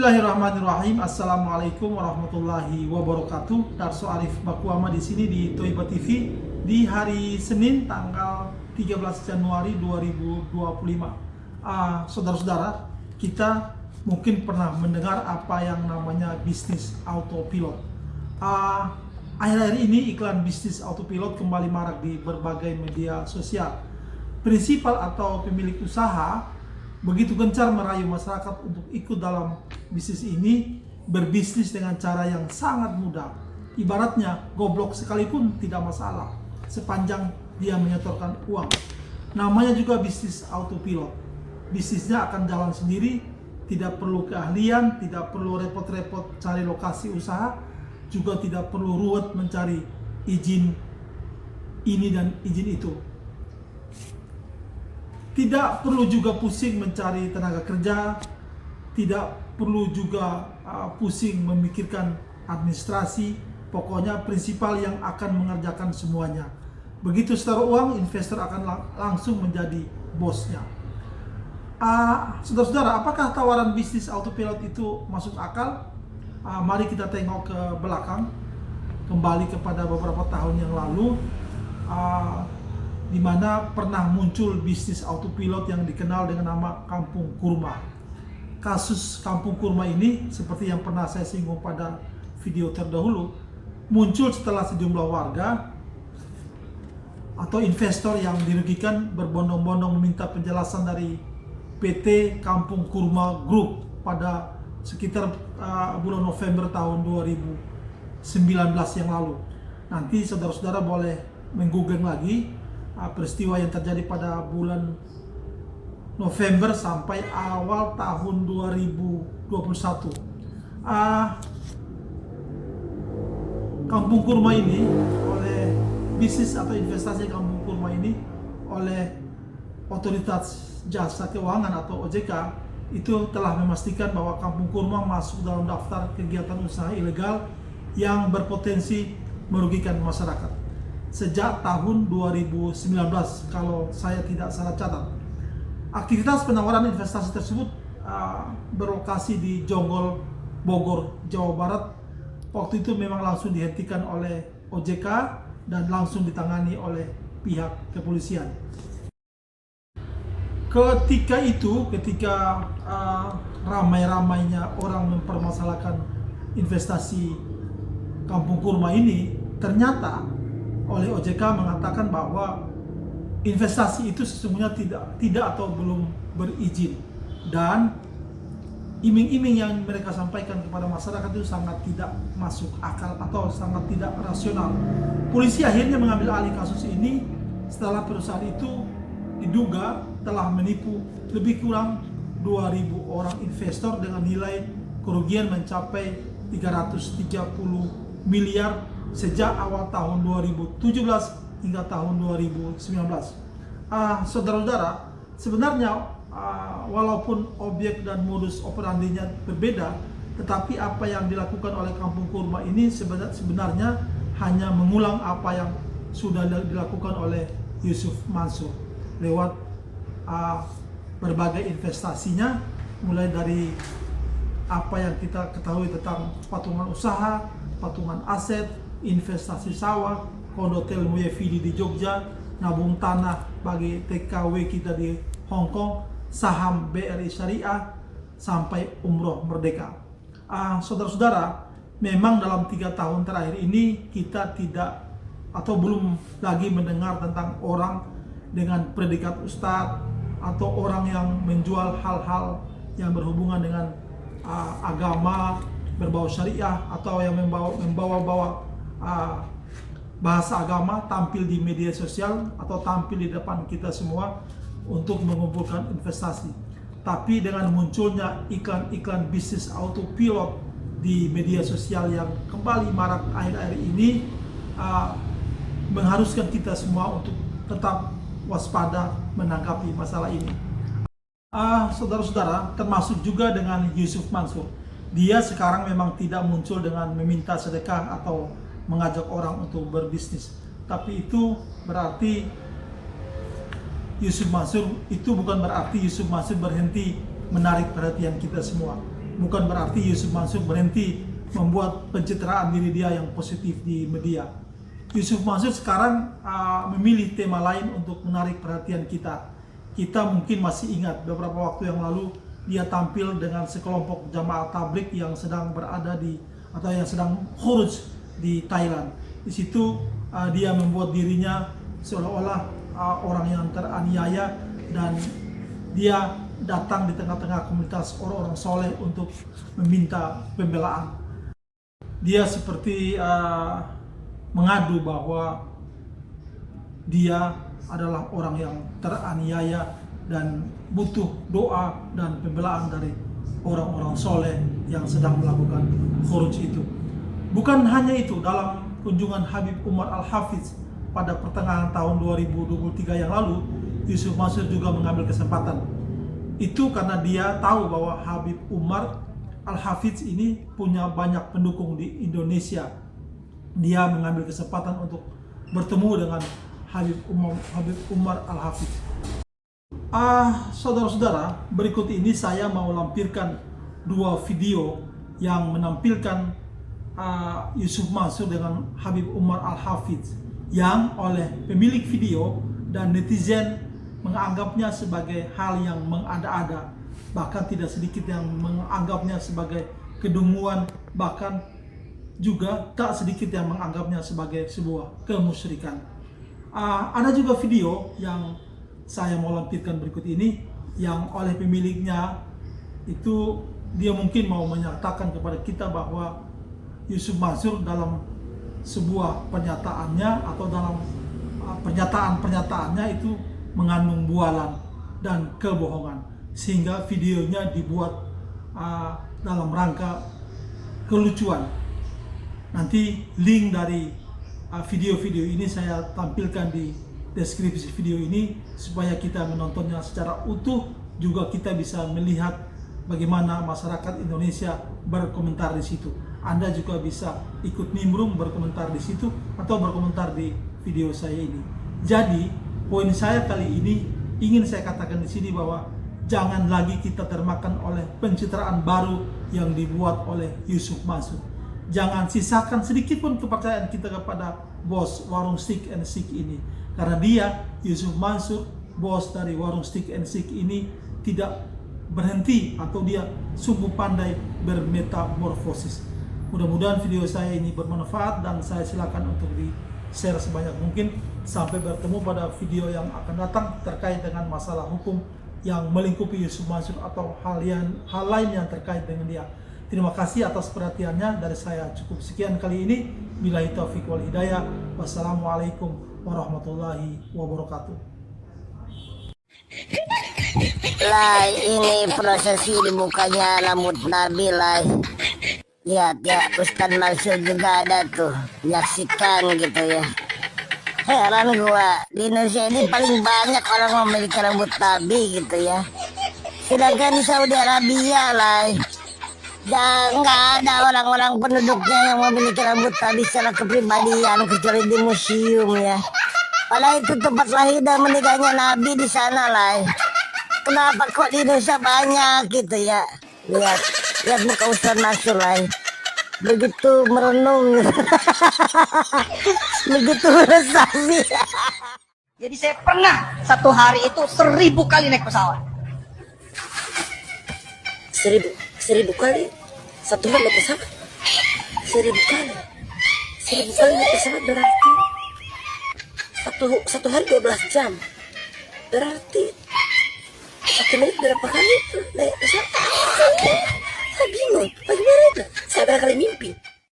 Bismillahirrahmanirrahim. Assalamualaikum warahmatullahi wabarakatuh. Darso Arif Bakuama di sini di Toiba TV di hari Senin tanggal 13 Januari 2025. Saudara-saudara, kita mungkin pernah mendengar apa yang namanya bisnis autopilot. Akhir-akhir ini iklan bisnis autopilot kembali marak di berbagai media sosial. Prinsipal atau pemilik usaha begitu gencar merayu masyarakat untuk ikut dalam bisnis ini, berbisnis dengan cara yang sangat mudah. Ibaratnya goblok sekalipun tidak masalah, sepanjang dia menyetorkan uang. Namanya juga bisnis autopilot. Bisnisnya akan jalan sendiri, tidak perlu keahlian, tidak perlu repot-repot cari lokasi usaha, juga tidak perlu ruwet mencari izin ini dan izin itu. Tidak perlu juga pusing mencari tenaga kerja, tidak perlu juga pusing memikirkan administrasi. Pokoknya prinsipal yang akan mengerjakan semuanya. Begitu setor uang, investor akan langsung menjadi bosnya. Saudara-saudara, apakah tawaran bisnis autopilot itu masuk akal? Mari kita tengok ke belakang, kembali kepada beberapa tahun yang lalu, di mana pernah muncul bisnis autopilot yang dikenal dengan nama Kampung Kurma. Kasus Kampung Kurma ini, seperti yang pernah saya singgung pada video terdahulu, muncul setelah sejumlah warga atau investor yang dirugikan berbondong-bondong meminta penjelasan dari PT Kampung Kurma Group pada sekitar bulan November tahun 2019 yang lalu. Nanti saudara-saudara boleh menggoogling lagi peristiwa yang terjadi pada bulan November sampai awal tahun 2021. Kampung Kurma ini, oleh bisnis atau investasi Kampung Kurma ini oleh Otoritas Jasa Keuangan atau OJK itu telah memastikan bahwa Kampung Kurma masuk dalam daftar kegiatan usaha ilegal yang berpotensi merugikan masyarakat sejak tahun 2019 kalau saya tidak salah catat. Aktivitas penawaran investasi tersebut berlokasi di Jonggol, Bogor, Jawa Barat. Waktu itu memang langsung dihentikan oleh OJK dan langsung ditangani oleh pihak kepolisian. Ketika ramai-ramainya orang mempermasalahkan investasi Kampung Kurma ini, ternyata oleh OJK mengatakan bahwa investasi itu sesungguhnya tidak atau belum berizin, dan iming-iming yang mereka sampaikan kepada masyarakat itu sangat tidak masuk akal atau sangat tidak rasional. Polisi akhirnya mengambil alih kasus ini setelah perusahaan itu diduga telah menipu lebih kurang 2.000 orang investor dengan nilai kerugian mencapai 330 miliar sejak awal tahun 2017 hingga tahun 2019. Saudara-saudara, sebenarnya walaupun objek dan modus operandinya berbeda, tetapi apa yang dilakukan oleh Kampung Kurma ini sebenarnya hanya mengulang apa yang sudah dilakukan oleh Yusuf Mansur lewat berbagai investasinya, mulai dari apa yang kita ketahui tentang patungan usaha, patungan aset, investasi sawah, kondotel Muyefidi di Jogja, nabung tanah bagi TKW kita di Hong Kong, saham BRI Syariah, sampai umroh merdeka. Saudara-saudara, memang dalam 3 tahun terakhir ini kita tidak atau belum lagi mendengar tentang orang dengan predikat ustadz atau orang yang menjual hal-hal yang berhubungan dengan agama berbau syariah atau yang membawa bahasa agama tampil di media sosial atau tampil di depan kita semua untuk mengumpulkan investasi. Tapi dengan munculnya iklan-iklan bisnis autopilot di media sosial yang kembali marak akhir-akhir ini, mengharuskan kita semua untuk tetap waspada menanggapi masalah ini. Saudara-saudara, termasuk juga dengan Yusuf Mansur. Dia sekarang memang tidak muncul dengan meminta sedekah atau mengajak orang untuk berbisnis, tapi itu berarti bukan berarti Yusuf Mansur berhenti menarik perhatian kita semua. bukan berarti Yusuf Mansur berhenti membuat pencitraan diri dia yang positif di media. Yusuf Mansur sekarang memilih tema lain untuk menarik perhatian kita. Kita mungkin masih ingat beberapa waktu yang lalu dia tampil dengan sekelompok jamaah tabligh yang sedang berada di atau yang sedang khuruj di Thailand. Di situ dia membuat dirinya seolah-olah orang yang teraniaya, dan dia datang di tengah-tengah komunitas orang-orang soleh untuk meminta pembelaan. Dia seperti mengadu bahwa dia adalah orang yang teraniaya dan butuh doa dan pembelaan dari orang-orang soleh yang sedang melakukan khuruj itu. Bukan hanya itu, dalam kunjungan Habib Umar Al-Hafiz pada pertengahan tahun 2023 yang lalu, Yusuf Mansur juga mengambil kesempatan. Itu karena dia tahu bahwa Habib Umar Al-Hafiz ini punya banyak pendukung di Indonesia. Dia mengambil kesempatan untuk bertemu dengan Habib Umar Al-Hafiz. Saudara-saudara, berikut ini saya mau lampirkan dua video yang menampilkan Yusuf Mansur dengan Habib Umar Al-Hafiz, yang oleh pemilik video dan netizen menganggapnya sebagai hal yang mengada-ada, bahkan tidak sedikit yang menganggapnya sebagai kedunguan, bahkan juga tak sedikit yang menganggapnya sebagai sebuah kemusyrikan. Ada juga video yang saya mau lampirkan berikut ini, yang oleh pemiliknya itu dia mungkin mau menyatakan kepada kita bahwa Yusuf Mansur dalam sebuah pernyataannya atau dalam pernyataan-pernyataannya itu mengandung bualan dan kebohongan, sehingga videonya dibuat dalam rangka kelucuan. Nanti link dari video-video ini saya tampilkan di deskripsi video ini supaya kita menontonnya secara utuh, juga kita bisa melihat bagaimana masyarakat Indonesia berkomentar di situ. Anda juga bisa ikut nimbrung berkomentar di situ atau berkomentar di video saya ini. Jadi, poin saya kali ini ingin saya katakan di sini bahwa jangan lagi kita termakan oleh pencitraan baru yang dibuat oleh Yusuf Mansur. Jangan sisakan sedikit pun kepercayaan kita kepada bos warung Steak and Shake ini. Karena dia, Yusuf Mansur, bos dari warung Steak and Shake ini, tidak berhenti atau dia sungguh pandai bermetamorfosis. Mudah-mudahan video saya ini bermanfaat dan saya silakan untuk di-share sebanyak mungkin. Sampai bertemu pada video yang akan datang terkait dengan masalah hukum yang melingkupi Yusuf Mansur atau hal lain yang terkait dengan dia. Terima kasih atas perhatiannya. Dari saya cukup sekian kali ini. Billahi taufiq wal hidayah. Wassalamualaikum warahmatullahi wabarakatuh. Lah, ini prosesi dibukanya rambut Nabi lah. Lihat ya, Ustadz Mansur juga ada tuh, menyaksikan gitu ya. Heran gua, di Indonesia ini paling banyak orang memiliki rambut Nabi gitu ya. Sedangkan di Saudi Arabia lah, nggak ada orang-orang penduduknya yang memiliki rambut Nabi secara kepribadian, kecuali di museum ya. Padahal itu tempat lahir dan menikahnya Nabi di sana lah. Kenapa kok di Indonesia banyak gitu ya? Lihat muka Ustadz Mansur lah, begitu merenung, begitu meresapi. Jadi saya pernah satu hari itu 1000 kali naik pesawat. 1000 kali satu hari naik pesawat. 1000 kali naik pesawat berarti satu hari 12 jam. Berarti 1 menit berapa kali itu naik pesawat? Saya bingung, bagaimana itu? Saya berkali mimpi.